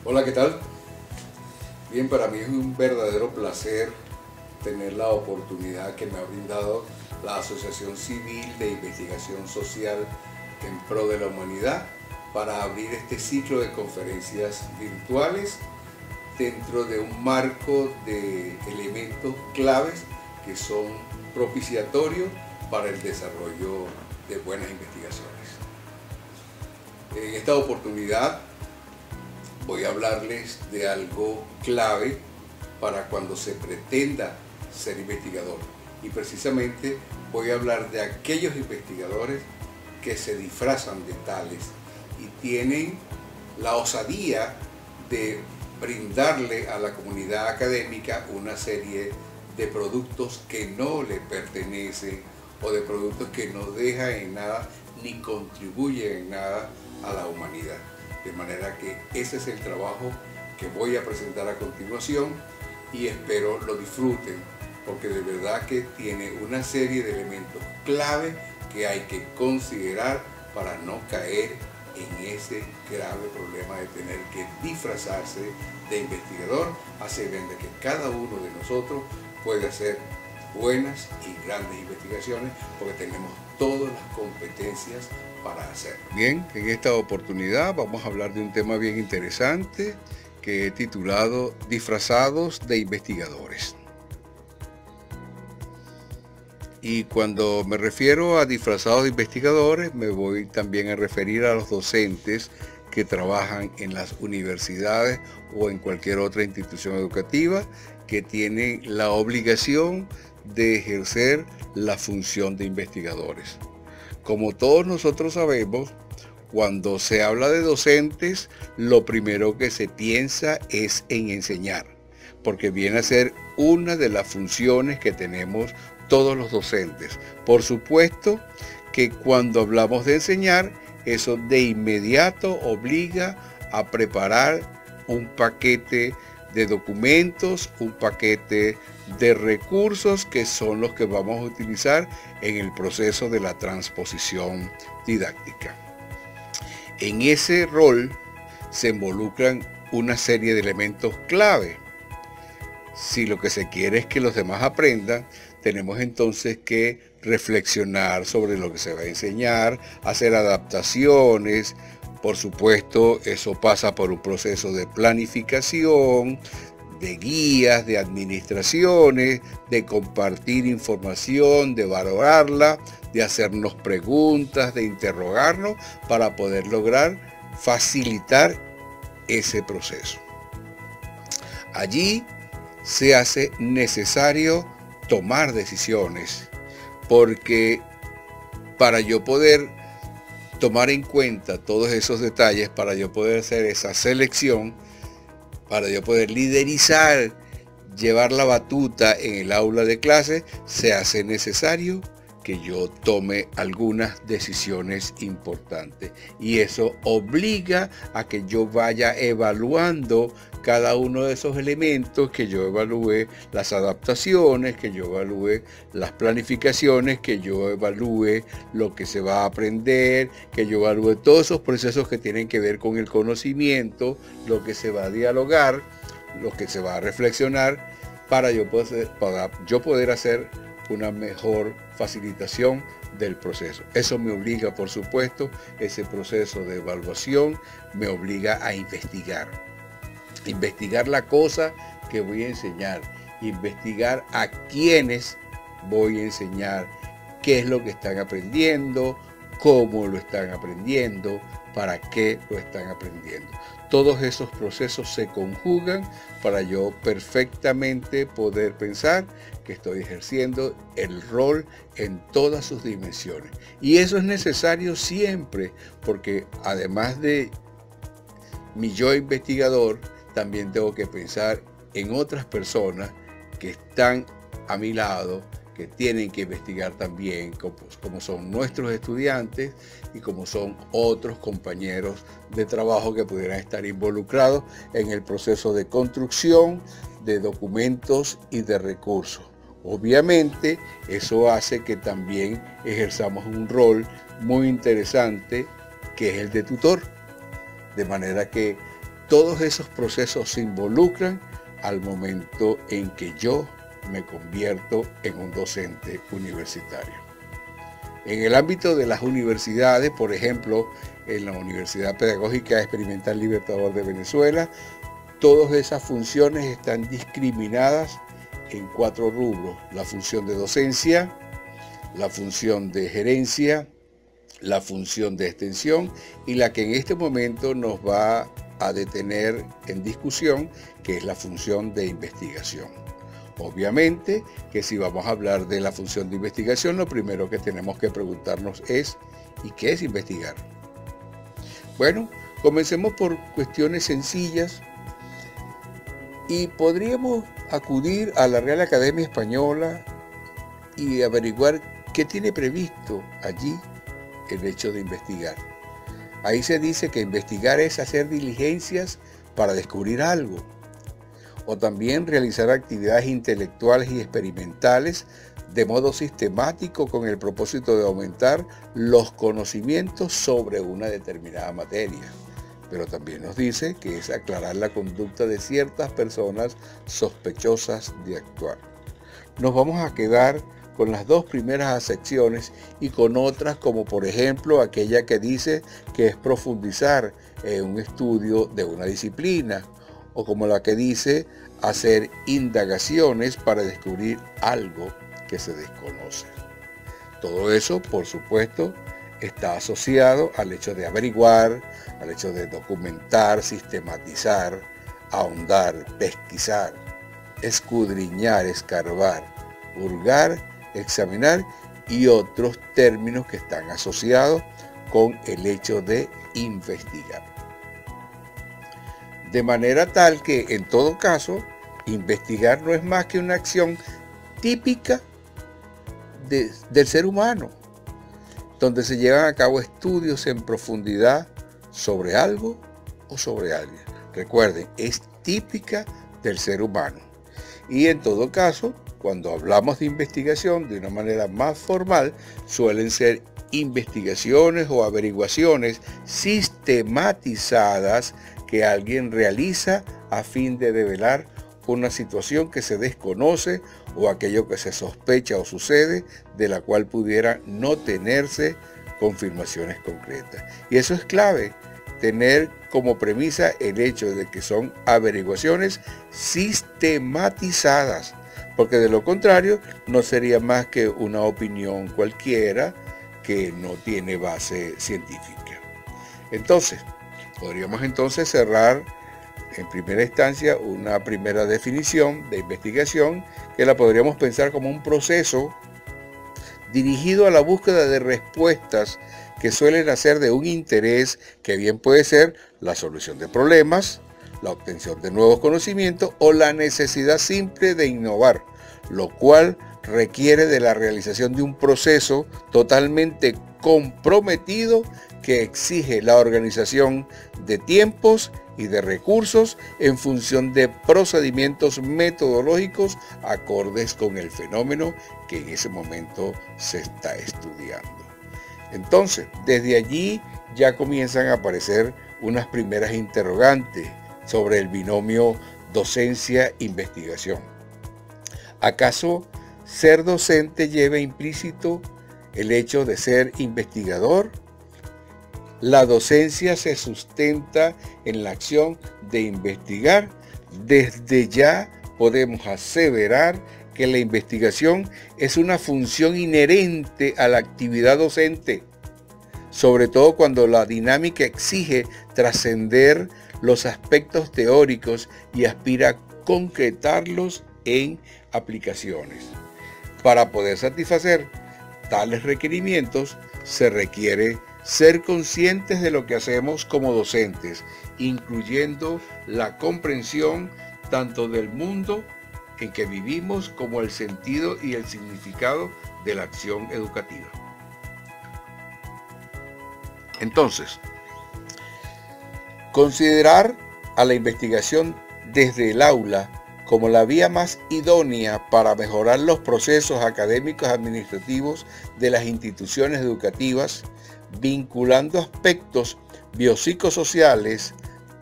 Hola, ¿qué tal? Bien, para mí es un verdadero placer tener la oportunidad que me ha brindado la Asociación Civil de Investigación Social en Pro de la Humanidad para abrir este ciclo de conferencias virtuales dentro de un marco de elementos claves que son propiciatorios para el desarrollo de buenas investigaciones. En esta oportunidad voy a hablarles de algo clave para cuando se pretenda ser investigador. Y precisamente voy a hablar de aquellos investigadores que se disfrazan de tales y tienen la osadía de brindarle a la comunidad académica una serie de productos que no le pertenecen o de productos que no dejan en nada ni contribuyen en nada a la humanidad. De manera que ese es el trabajo que voy a presentar a continuación y espero lo disfruten, porque de verdad que tiene una serie de elementos clave que hay que considerar para no caer en ese grave problema de tener que disfrazarse de investigador, haciendo que cada uno de nosotros puede hacer buenas y grandes investigaciones porque tenemos todas las competencias para hacerlo. Bien, en esta oportunidad vamos a hablar de un tema bien interesante que he titulado Disfrazados de investigadores. Y cuando me refiero a disfrazados de investigadores, me voy también a referir a los docentes que trabajan en las universidades o en cualquier otra institución educativa que tienen la obligación de ejercer la función de investigadores. Como todos nosotros sabemos, cuando se habla de docentes, lo primero que se piensa es en enseñar, porque viene a ser una de las funciones que tenemos todos los docentes. Por supuesto que cuando hablamos de enseñar, eso de inmediato obliga a preparar un paquete de documentos, un paquete de recursos que son los que vamos a utilizar en el proceso de la transposición didáctica. En ese rol se involucran una serie de elementos clave. Si lo que se quiere es que los demás aprendan, tenemos entonces que reflexionar sobre lo que se va a enseñar, hacer adaptaciones. Por supuesto, eso pasa por un proceso de planificación, de guías, de administraciones, de compartir información, de valorarla, de hacernos preguntas, de interrogarnos para poder lograr facilitar ese proceso. Allí se hace necesario tomar decisiones, porque para yo poder tomar en cuenta todos esos detalles, para yo poder hacer esa selección, para yo poder liderizar, llevar la batuta en el aula de clase, se hace necesario que yo tome algunas decisiones importantes. Y eso obliga a que yo vaya evaluando cada uno de esos elementos, que yo evalúe las adaptaciones, que yo evalúe las planificaciones, que yo evalúe lo que se va a aprender, que yo evalúe todos esos procesos que tienen que ver con el conocimiento, lo que se va a dialogar, lo que se va a reflexionar, para yo poder hacer una mejor facilitación del proceso. Eso me obliga, por supuesto, ese proceso de evaluación me obliga a investigar. Investigar la cosa que voy a enseñar, investigar a quiénes voy a enseñar, qué es lo que están aprendiendo, cómo lo están aprendiendo, para qué lo están aprendiendo. Todos esos procesos se conjugan para yo perfectamente poder pensar que estoy ejerciendo el rol en todas sus dimensiones. Y eso es necesario siempre, porque además de mi yo investigador, también tengo que pensar en otras personas que están a mi lado, que tienen que investigar también, como son nuestros estudiantes y como son otros compañeros de trabajo que pudieran estar involucrados en el proceso de construcción de documentos y de recursos. Obviamente, eso hace que también ejerzamos un rol muy interesante, que es el de tutor. De manera que todos esos procesos se involucran al momento en que yo me convierto en un docente universitario. En el ámbito de las universidades, por ejemplo, en la Universidad Pedagógica Experimental Libertador de Venezuela, todas esas funciones están discriminadas en 4 rubros: la función de docencia, la función de gerencia, la función de extensión y la que en este momento nos va a detener en discusión, que es la función de investigación. Obviamente que si vamos a hablar de la función de investigación, lo primero que tenemos que preguntarnos es: ¿y qué es investigar? Bueno, comencemos por cuestiones sencillas y podríamos acudir a la Real Academia Española y averiguar qué tiene previsto allí el hecho de investigar. Ahí se dice que investigar es hacer diligencias para descubrir algo, o también realizar actividades intelectuales y experimentales de modo sistemático con el propósito de aumentar los conocimientos sobre una determinada materia. Pero también nos dice que es aclarar la conducta de ciertas personas sospechosas de actuar. Nos vamos a quedar con las 2 primeras acepciones y con otras, como por ejemplo aquella que dice que es profundizar en un estudio de una disciplina, o como la que dice hacer indagaciones para descubrir algo que se desconoce. Todo eso, por supuesto, está asociado al hecho de averiguar, al hecho de documentar, sistematizar, ahondar, pesquisar, escudriñar, escarbar, hurgar, examinar y otros términos que están asociados con el hecho de investigar. De manera tal que, en todo caso, investigar no es más que una acción típica del ser humano, donde se llevan a cabo estudios en profundidad sobre algo o sobre alguien. Recuerden, es típica del ser humano. Y en todo caso, cuando hablamos de investigación de una manera más formal, suelen ser investigaciones o averiguaciones sistematizadas que alguien realiza a fin de develar una situación que se desconoce o aquello que se sospecha o sucede, de la cual pudiera no tenerse confirmaciones concretas. Y eso es clave, tener como premisa el hecho de que son averiguaciones sistematizadas, porque de lo contrario no sería más que una opinión cualquiera que no tiene base científica. Entonces, podríamos cerrar en primera instancia una primera definición de investigación que la podríamos pensar como un proceso dirigido a la búsqueda de respuestas que suelen hacer de un interés que bien puede ser la solución de problemas, la obtención de nuevos conocimientos o la necesidad simple de innovar, lo cual requiere de la realización de un proceso totalmente comprometido que exige la organización de tiempos y de recursos en función de procedimientos metodológicos acordes con el fenómeno que en ese momento se está estudiando. Entonces, desde allí ya comienzan a aparecer unas primeras interrogantes sobre el binomio docencia-investigación. ¿Acaso ser docente lleva implícito el hecho de ser investigador? La docencia se sustenta en la acción de investigar. Desde ya podemos aseverar que la investigación es una función inherente a la actividad docente, sobre todo cuando la dinámica exige trascender los aspectos teóricos y aspira a concretarlos en aplicaciones. Para poder satisfacer tales requerimientos se requiere ser conscientes de lo que hacemos como docentes, incluyendo la comprensión tanto del mundo en que vivimos como el sentido y el significado de la acción educativa. Entonces, considerar a la investigación desde el aula como la vía más idónea para mejorar los procesos académicos administrativos de las instituciones educativas, vinculando aspectos biopsicosociales,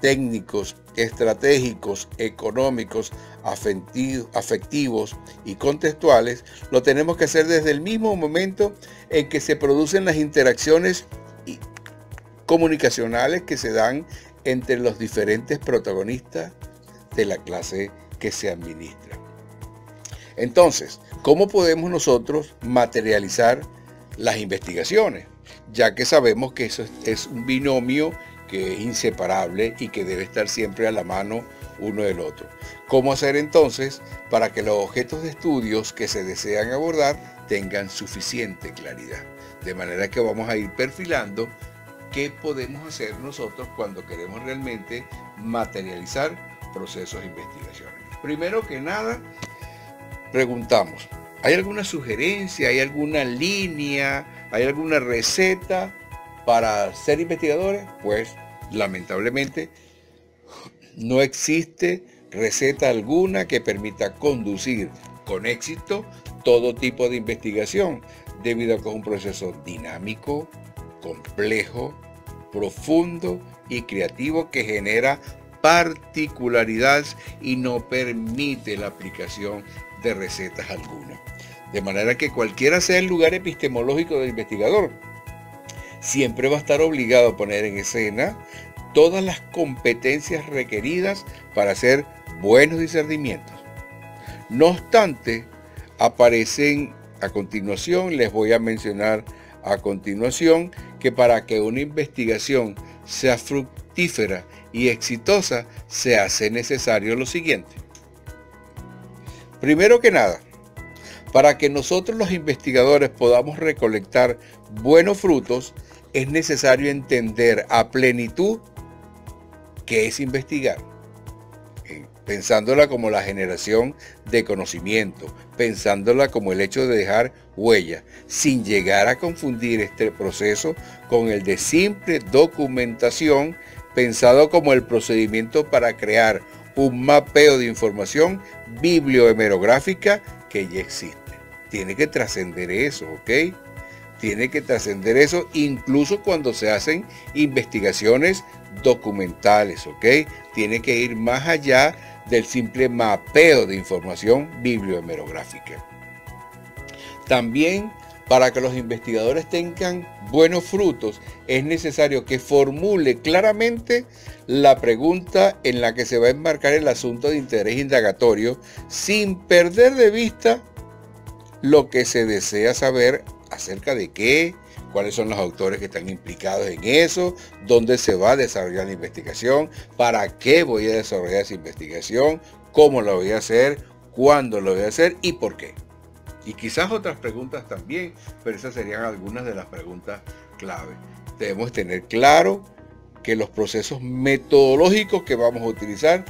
técnicos, estratégicos, económicos, afectivos y contextuales, lo tenemos que hacer desde el mismo momento en que se producen las interacciones comunicacionales que se dan entre los diferentes protagonistas de la clase que se administra. Entonces, ¿cómo podemos nosotros materializar las investigaciones? Ya que sabemos que eso es un binomio que es inseparable y que debe estar siempre a la mano uno del otro. ¿Cómo hacer entonces para que los objetos de estudios que se desean abordar tengan suficiente claridad? De manera que vamos a ir perfilando qué podemos hacer nosotros cuando queremos realmente materializar procesos de investigación. Primero que nada, preguntamos, ¿hay alguna sugerencia, hay alguna línea, hay alguna receta para ser investigadores? Pues lamentablemente no existe receta alguna que permita conducir con éxito todo tipo de investigación, debido a que es un proceso dinámico, complejo, profundo y creativo que genera particularidades y no permite la aplicación de recetas alguna. De manera que cualquiera sea el lugar epistemológico del investigador, siempre va a estar obligado a poner en escena todas las competencias requeridas para hacer buenos discernimientos. No obstante, aparecen a continuación, les voy a mencionar a continuación, que para que una investigación sea fructífera y exitosa, se hace necesario lo siguiente. Primero que nada, para que nosotros los investigadores podamos recolectar buenos frutos, es necesario entender a plenitud qué es investigar. Pensándola como la generación de conocimiento, pensándola como el hecho de dejar huella, sin llegar a confundir este proceso con el de simple documentación, pensado como el procedimiento para crear un mapeo de información bibliohemerográfica que ya existe. Tiene que trascender eso, ¿ok? Tiene que trascender eso incluso cuando se hacen investigaciones documentales, ¿ok? Tiene que ir más allá del simple mapeo de información bibliohemerográfica. También, para que los investigadores tengan buenos frutos, es necesario que formule claramente la pregunta en la que se va a enmarcar el asunto de interés indagatorio, sin perder de vista lo que se desea saber acerca de qué, cuáles son los autores que están implicados en eso, dónde se va a desarrollar la investigación, para qué voy a desarrollar esa investigación, cómo lo voy a hacer, cuándo lo voy a hacer y por qué. Y quizás otras preguntas también, pero esas serían algunas de las preguntas clave. Debemos tener claro que los procesos metodológicos que vamos a utilizar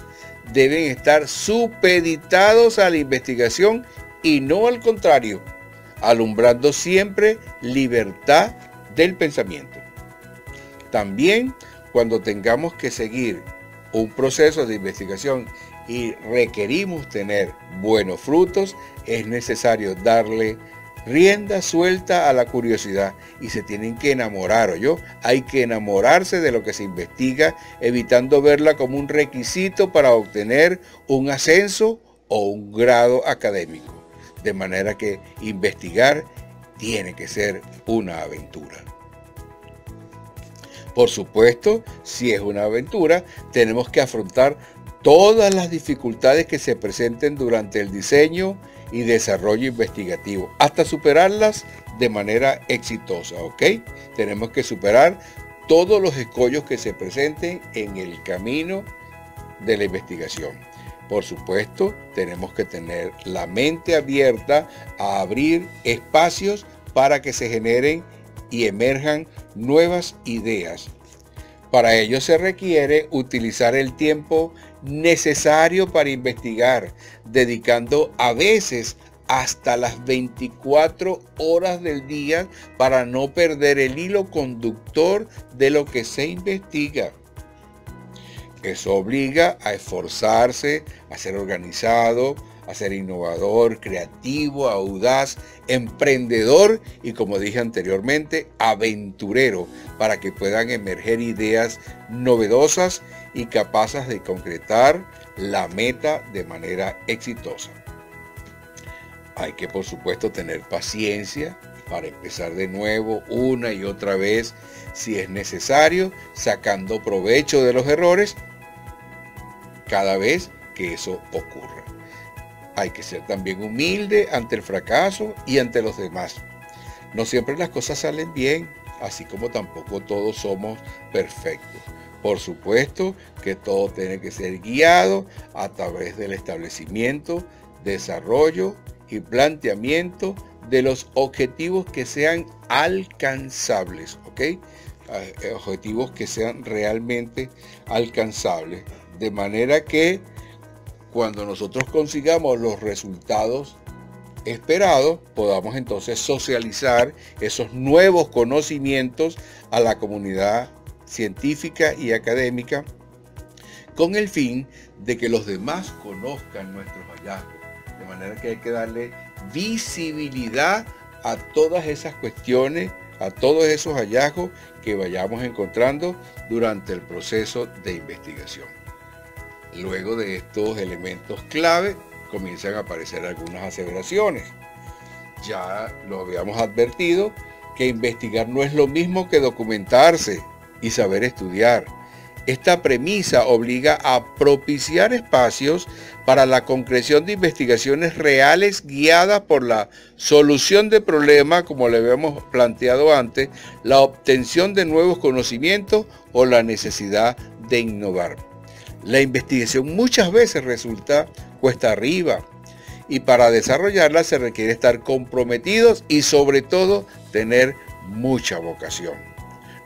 deben estar supeditados a la investigación y no al contrario, alumbrando siempre libertad del pensamiento. También, cuando tengamos que seguir un proceso de investigación y requerimos tener buenos frutos, es necesario darle rienda suelta a la curiosidad y se tienen que enamorar, hay que enamorarse de lo que se investiga, evitando verla como un requisito para obtener un ascenso o un grado académico. De manera que investigar tiene que ser una aventura. Por supuesto, si es una aventura, tenemos que afrontar todas las dificultades que se presenten durante el diseño y desarrollo investigativo, hasta superarlas de manera exitosa, ¿ok? Tenemos que superar todos los escollos que se presenten en el camino de la investigación. Por supuesto, tenemos que tener la mente abierta a abrir espacios para que se generen y emerjan nuevas ideas. Para ello se requiere utilizar el tiempo necesario para investigar, dedicando a veces hasta las 24 horas del día para no perder el hilo conductor de lo que se investiga. Eso obliga a esforzarse, a ser organizado, a ser innovador, creativo, audaz, emprendedor y, como dije anteriormente, aventurero, para que puedan emerger ideas novedosas y capaces de concretar la meta de manera exitosa. Hay que, por supuesto, tener paciencia para empezar de nuevo una y otra vez si es necesario, sacando provecho de los errores cada vez que eso ocurra. Hay que ser también humilde ante el fracaso y ante los demás. No siempre las cosas salen bien, así como tampoco todos somos perfectos. Por supuesto que todo tiene que ser guiado a través del establecimiento, desarrollo y planteamiento de los objetivos que sean alcanzables, ¿ok? Objetivos que sean realmente alcanzables, de manera que cuando nosotros consigamos los resultados esperados, podamos entonces socializar esos nuevos conocimientos a la comunidad científica y académica, con el fin de que los demás conozcan nuestros hallazgos. De manera que hay que darle visibilidad a todas esas cuestiones, a todos esos hallazgos que vayamos encontrando durante el proceso de investigación. Luego de estos elementos clave comienzan a aparecer algunas aseveraciones. Ya lo habíamos advertido que investigar no es lo mismo que documentarse y saber estudiar. Esta premisa obliga a propiciar espacios para la concreción de investigaciones reales guiadas por la solución de problemas, como le habíamos planteado antes, la obtención de nuevos conocimientos o la necesidad de innovar. La investigación muchas veces resulta cuesta arriba y para desarrollarla se requiere estar comprometidos y sobre todo tener mucha vocación.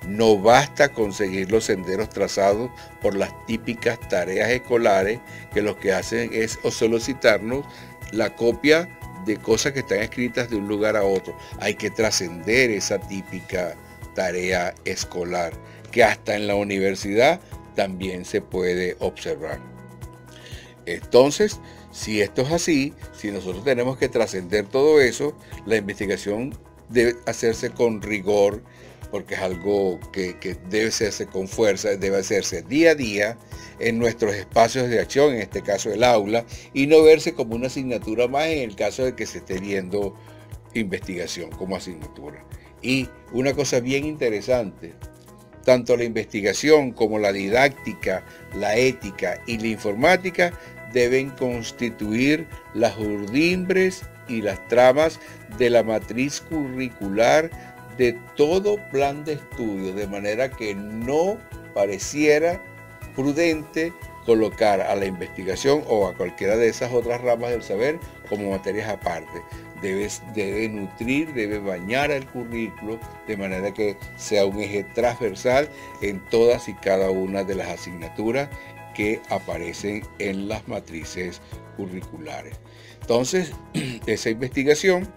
No basta conseguir los senderos trazados por las típicas tareas escolares que lo que hacen es solicitarnos la copia de cosas que están escritas de un lugar a otro. Hay que trascender esa típica tarea escolar que hasta en la universidad también se puede observar. Entonces, si esto es así, si nosotros tenemos que trascender todo eso, la investigación debe hacerse con rigor, porque es algo que debe hacerse con fuerza, debe hacerse día a día en nuestros espacios de acción, en este caso el aula, y no verse como una asignatura más en el caso de que se esté viendo investigación como asignatura. Y una cosa bien interesante, tanto la investigación como la didáctica, la ética y la informática deben constituir las urdimbres y las tramas de la matriz curricular de todo plan de estudio, de manera que no pareciera prudente colocar a la investigación o a cualquiera de esas otras ramas del saber como materias aparte. Debe nutrir, debe bañar el currículo de manera que sea un eje transversal en todas y cada una de las asignaturas que aparecen en las matrices curriculares. Entonces, esa investigación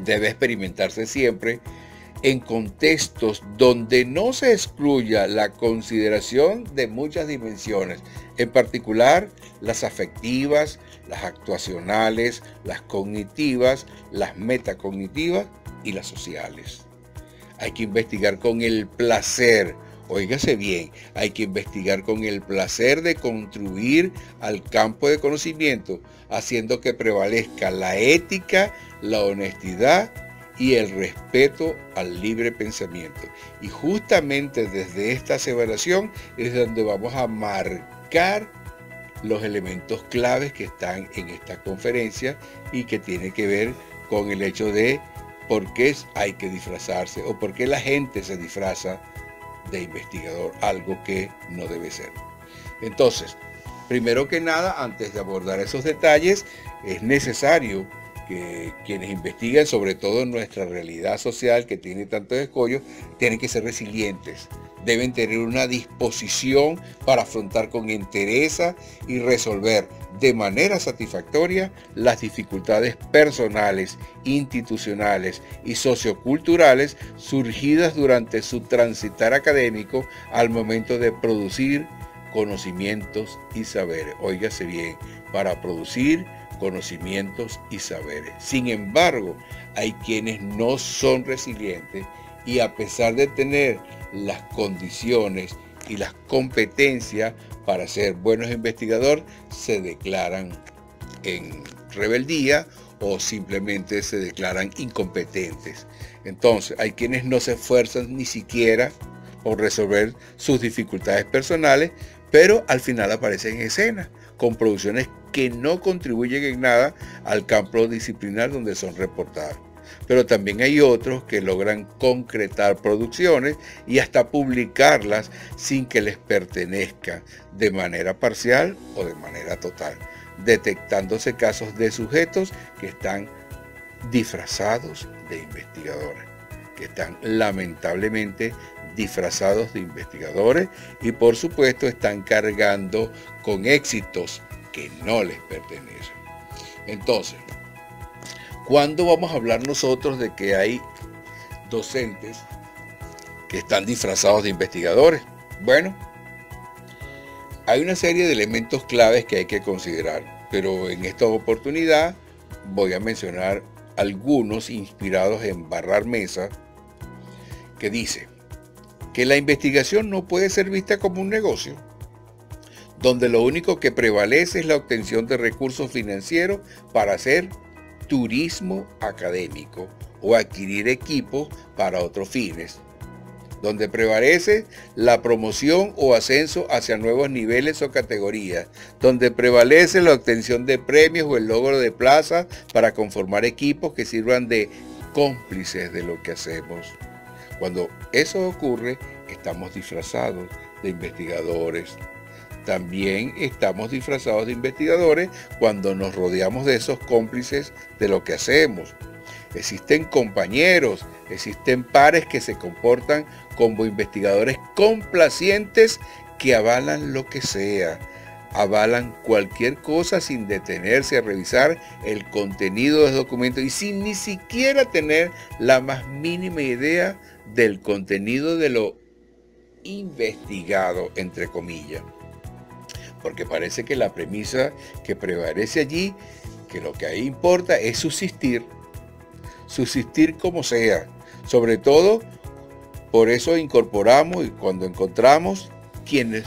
debe experimentarse siempre en contextos donde no se excluya la consideración de muchas dimensiones, en particular las afectivas, las actuacionales, las cognitivas, las metacognitivas y las sociales. Hay que investigar con el placer, óigase bien, hay que investigar con el placer de contribuir al campo de conocimiento, haciendo que prevalezca la ética, la honestidad y el respeto al libre pensamiento. Y justamente desde esta aseveración es donde vamos a marcar los elementos claves que están en esta conferencia y que tiene que ver con el hecho de por qué hay que disfrazarse o por qué la gente se disfraza de investigador, algo que no debe ser. Entonces, primero que nada, antes de abordar esos detalles, es necesario que quienes investigan, sobre todo en nuestra realidad social que tiene tantos escollos, tienen que ser resilientes, deben tener una disposición para afrontar con entereza y resolver de manera satisfactoria las dificultades personales, institucionales y socioculturales surgidas durante su transitar académico al momento de producir conocimientos y saberes. Óigase bien, para producir conocimientos y saberes. Sin embargo, hay quienes no son resilientes y a pesar de tener las condiciones y las competencias para ser buenos investigadores, se declaran en rebeldía o simplemente se declaran incompetentes. Entonces, hay quienes no se esfuerzan ni siquiera por resolver sus dificultades personales, pero al final aparecen en escena con producciones que no contribuyen en nada al campo disciplinar donde son reportadas. Pero también hay otros que logran concretar producciones y hasta publicarlas sin que les pertenezcan de manera parcial o de manera total, detectándose casos de sujetos que están disfrazados de investigadores, que están lamentablemente disfrazados de investigadores y por supuesto están cargando con éxitos que no les pertenecen. Entonces, ¿cuándo vamos a hablar nosotros de que hay docentes que están disfrazados de investigadores? Bueno, hay una serie de elementos claves que hay que considerar, pero en esta oportunidad voy a mencionar algunos inspirados en Barrar Mesa, que dice que la investigación no puede ser vista como un negocio, donde lo único que prevalece es la obtención de recursos financieros para hacer turismo académico o adquirir equipos para otros fines, donde prevalece la promoción o ascenso hacia nuevos niveles o categorías, donde prevalece la obtención de premios o el logro de plazas para conformar equipos que sirvan de cómplices de lo que hacemos. Cuando eso ocurre, estamos disfrazados de investigadores. También estamos disfrazados de investigadores cuando nos rodeamos de esos cómplices de lo que hacemos. Existen compañeros, existen pares que se comportan como investigadores complacientes que avalan lo que sea, avalan cualquier cosa sin detenerse a revisar el contenido de los documentos y sin ni siquiera tener la más mínima idea del contenido de lo investigado, entre comillas. Porque parece que la premisa que prevalece allí, que lo que ahí importa es subsistir como sea. Sobre todo, por eso incorporamos y cuando encontramos quienes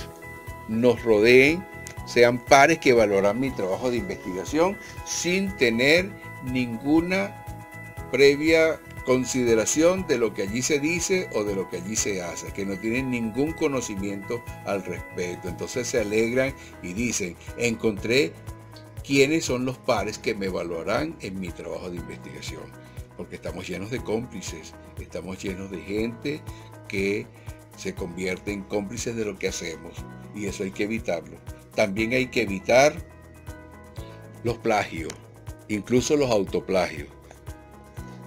nos rodeen, sean pares que valoran mi trabajo de investigación sin tener ninguna previa consideración de lo que allí se dice o de lo que allí se hace, que no tienen ningún conocimiento al respecto. Entonces se alegran y dicen, encontré quiénes son los pares que me evaluarán en mi trabajo de investigación. Porque estamos llenos de cómplices, estamos llenos de gente que se convierte en cómplices de lo que hacemos y eso hay que evitarlo. También hay que evitar los plagios, incluso los autoplagios.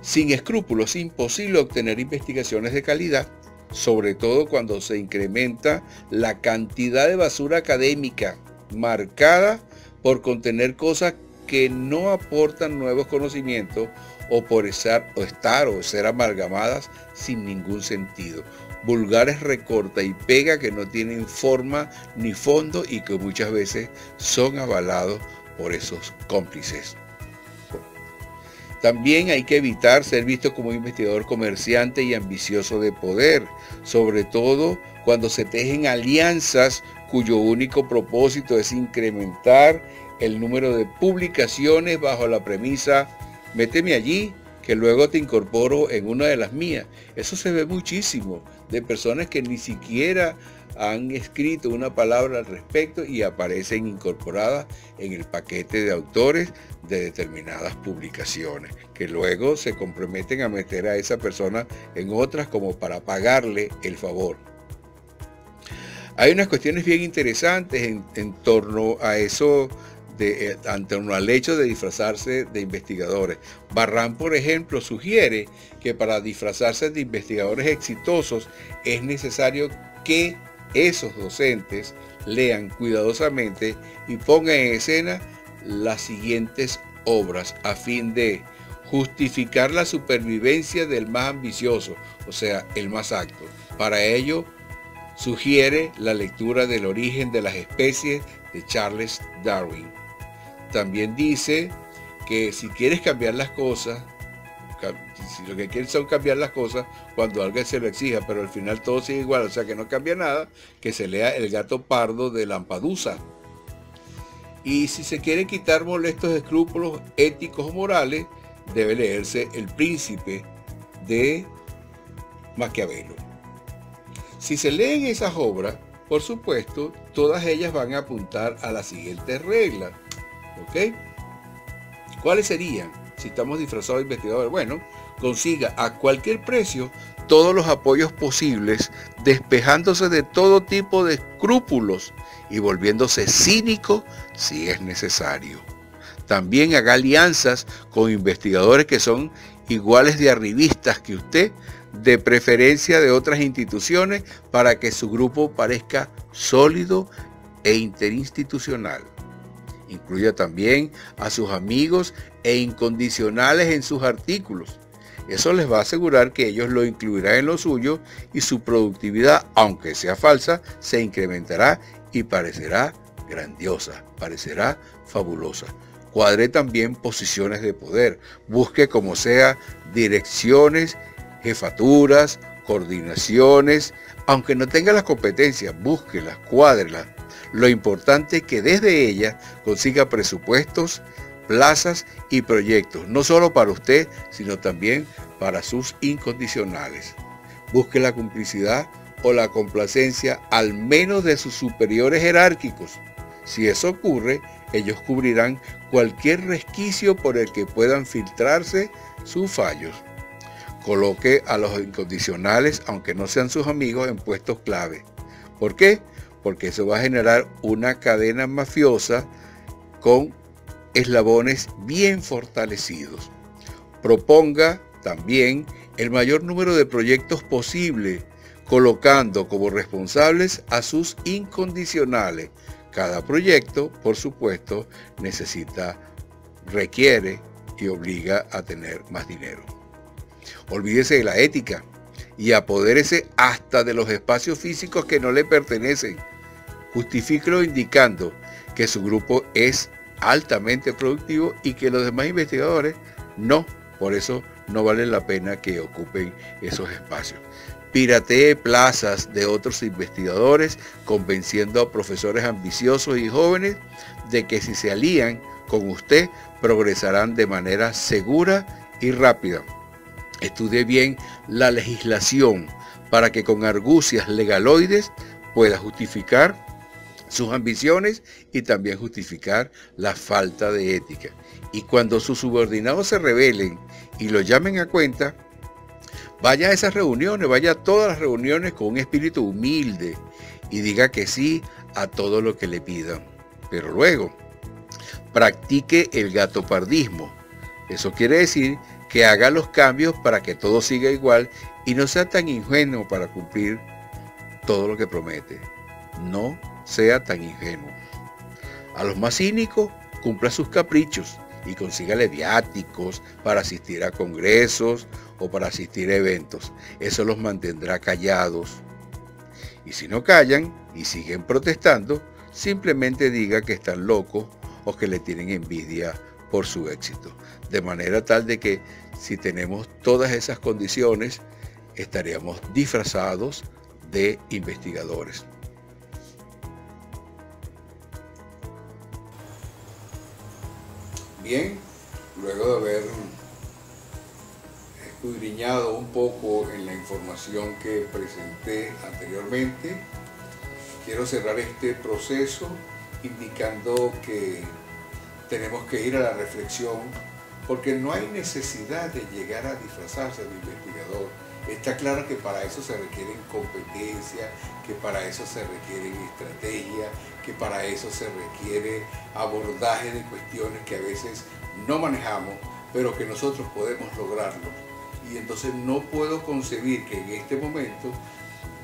Sin escrúpulos es imposible obtener investigaciones de calidad, sobre todo cuando se incrementa la cantidad de basura académica marcada por contener cosas que no aportan nuevos conocimientos o por estar o ser amalgamadas sin ningún sentido. Vulgares recorta y pega que no tienen forma ni fondo y que muchas veces son avalados por esos cómplices. También hay que evitar ser visto como un investigador comerciante y ambicioso de poder, sobre todo cuando se tejen alianzas cuyo único propósito es incrementar el número de publicaciones bajo la premisa méteme allí, que luego te incorporo en una de las mías. Eso se ve muchísimo, de personas que ni siquiera han escrito una palabra al respecto y aparecen incorporadas en el paquete de autores de determinadas publicaciones, que luego se comprometen a meter a esa persona en otras como para pagarle el favor. Hay unas cuestiones bien interesantes en torno a eso, en torno al hecho de disfrazarse de investigadores. Barran, por ejemplo, sugiere que para disfrazarse de investigadores exitosos es necesario que esos docentes lean cuidadosamente y pongan en escena las siguientes obras a fin de justificar la supervivencia del más ambicioso, o sea, el más apto. Para ello, sugiere la lectura del origen de las especies de Charles Darwin. también dice que si quieres cambiar las cosas, si lo que quieres son cambiar las cosas, cuando alguien se lo exija, pero al final todo sigue igual, o sea que no cambia nada, que se lea El gato pardo de Lampadusa. Y si se quiere quitar molestos escrúpulos éticos o morales, debe leerse El Príncipe de Maquiavelo. Si se leen esas obras, por supuesto, todas ellas van a apuntar a las siguientes reglas. ¿Ok? ¿Cuáles serían? Si estamos disfrazados de investigadores, bueno, consiga a cualquier precio todos los apoyos posibles, despejándose de todo tipo de escrúpulos y volviéndose cínico si es necesario. También haga alianzas con investigadores que son iguales de arribistas que usted, de preferencia de otras instituciones, para que su grupo parezca sólido e interinstitucional. Incluya también a sus amigos e incondicionales en sus artículos. Eso les va a asegurar que ellos lo incluirán en lo suyo y su productividad, aunque sea falsa, se incrementará y parecerá grandiosa, parecerá fabulosa. Cuadre también posiciones de poder. Busque como sea direcciones, jefaturas, coordinaciones. Aunque no tenga las competencias, búsquelas, cuádrelas. Lo importante es que desde ellas consiga presupuestos, plazas y proyectos, no solo para usted, sino también para sus incondicionales. Busque la complicidad o la complacencia al menos de sus superiores jerárquicos. Si eso ocurre, ellos cubrirán cualquier resquicio por el que puedan filtrarse sus fallos. Coloque a los incondicionales, aunque no sean sus amigos, en puestos clave. ¿Por qué? Porque eso va a generar una cadena mafiosa con eslabones bien fortalecidos. Proponga también el mayor número de proyectos posible, colocando como responsables a sus incondicionales. Cada proyecto, por supuesto, requiere y obliga a tener más dinero. Olvídese de la ética y apodérese hasta de los espacios físicos que no le pertenecen. Justifíquelo indicando que su grupo es altamente productivo y que los demás investigadores no, por eso no vale la pena que ocupen esos espacios. Piratee plazas de otros investigadores, convenciendo a profesores ambiciosos y jóvenes de que si se alían con usted, progresarán de manera segura y rápida. Estudie bien la legislación para que con argucias legaloides pueda justificar sus ambiciones y también justificar la falta de ética. Y cuando sus subordinados se rebelen y lo llamen a cuenta, vaya a esas reuniones, vaya a todas las reuniones con un espíritu humilde y diga que sí a todo lo que le pidan. Pero luego, practique el gatopardismo. Eso quiere decir que haga los cambios para que todo siga igual y no sea tan ingenuo para cumplir todo lo que promete. No sea tan ingenuo. A los más cínicos, cumpla sus caprichos y consígale viáticos para asistir a congresos o para asistir a eventos. Eso los mantendrá callados. Y si no callan y siguen protestando, simplemente diga que están locos o que le tienen envidia por su éxito. De manera tal de que si tenemos todas esas condiciones, estaríamos disfrazados de investigadores. Bien, luego de haber escudriñado un poco en la información que presenté anteriormente, quiero cerrar este proceso indicando que tenemos que ir a la reflexión, porque no hay necesidad de llegar a disfrazarse de investigador. Está claro que para eso se requieren competencias, que para eso se requieren estrategia, que para eso se requiere abordaje de cuestiones que a veces no manejamos, pero que nosotros podemos lograrlo. Y entonces no puedo concebir que en este momento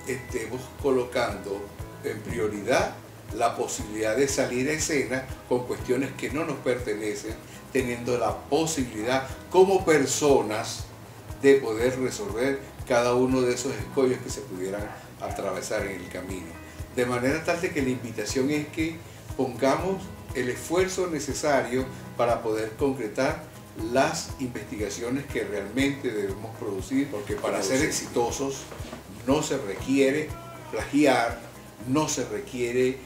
estemos colocando en prioridad la posibilidad de salir a escena con cuestiones que no nos pertenecen, teniendo la posibilidad como personas de poder resolver cada uno de esos escollos que se pudieran atravesar en el camino. De manera tal de que la invitación es que pongamos el esfuerzo necesario para poder concretar las investigaciones que realmente debemos producir, porque para ser exitosos no se requiere plagiar, no se requiere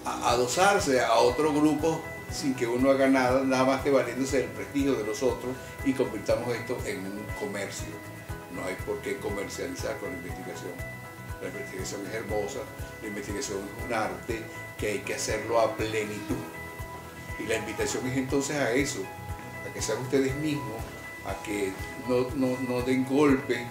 adosarse a otro grupo sin que uno haga nada más que valiéndose del prestigio de los otros, y convirtamos esto en un comercio. No hay por qué comercializar con la investigación. La investigación es hermosa, la investigación es un arte que hay que hacerlo a plenitud. Y la invitación es entonces a eso, a que sean ustedes mismos, a que no den golpe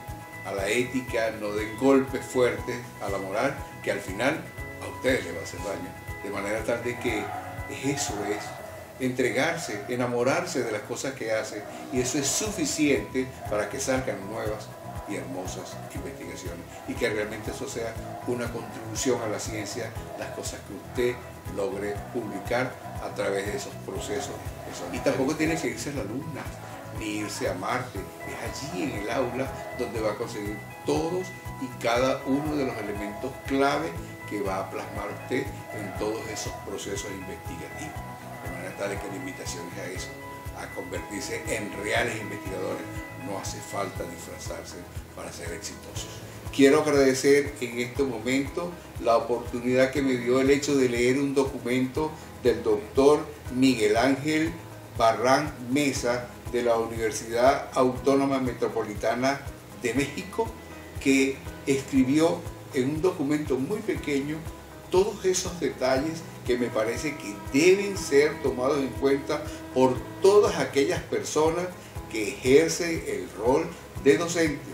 a la ética, no den golpes fuertes a la moral, que al final a ustedes les va a hacer daño. De manera tal de que eso es entregarse, enamorarse de las cosas que hacen, y eso es suficiente para que salgan nuevas y hermosas investigaciones, y que realmente eso sea una contribución a la ciencia, las cosas que usted logre publicar a través de esos procesos. Y tampoco tiene que irse a la Luna, ni irse a Marte. Es allí en el aula donde va a conseguir todos y cada uno de los elementos clave que va a plasmar usted en todos esos procesos investigativos. De manera tal que la invitación es a eso, a convertirse en reales investigadores. No hace falta disfrazarse para ser exitosos. Quiero agradecer en este momento la oportunidad que me dio el hecho de leer un documento del doctor Miguel Ángel Barrán Mesa de la Universidad Autónoma Metropolitana de México, que escribió en un documento muy pequeño todos esos detalles que me parece que deben ser tomados en cuenta por todas aquellas personas que ejercen el rol de docentes,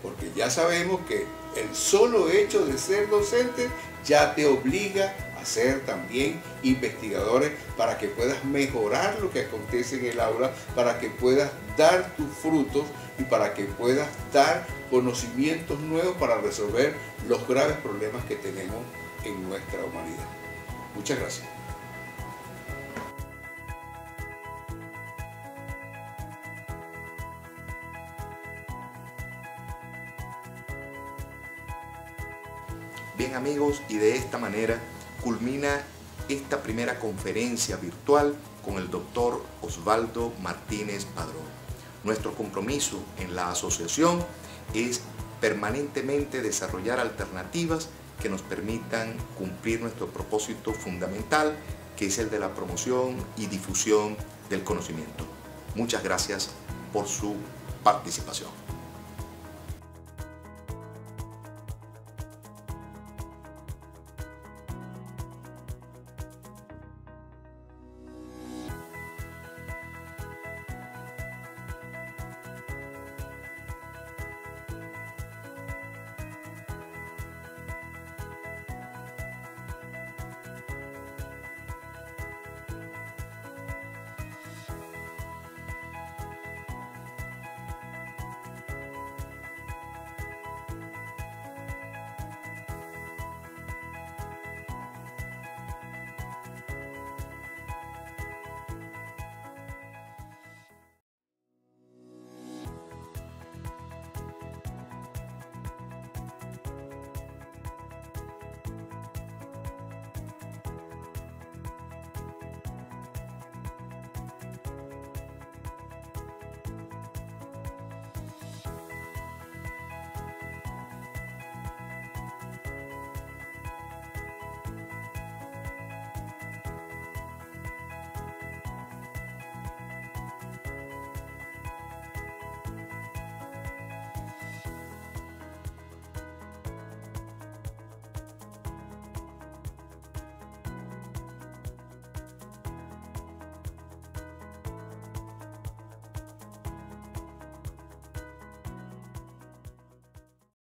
porque ya sabemos que el solo hecho de ser docente ya te obliga a ser también investigadores, para que puedas mejorar lo que acontece en el aula, para que puedas dar tus frutos y para que puedas dar conocimientos nuevos para resolver los graves problemas que tenemos en nuestra humanidad. Muchas gracias. Bien amigos, y de esta manera culmina esta primera conferencia virtual con el doctor Osvaldo Martínez Padrón. Nuestro compromiso en la asociación es permanentemente desarrollar alternativas que nos permitan cumplir nuestro propósito fundamental, que es el de la promoción y difusión del conocimiento. Muchas gracias por su participación.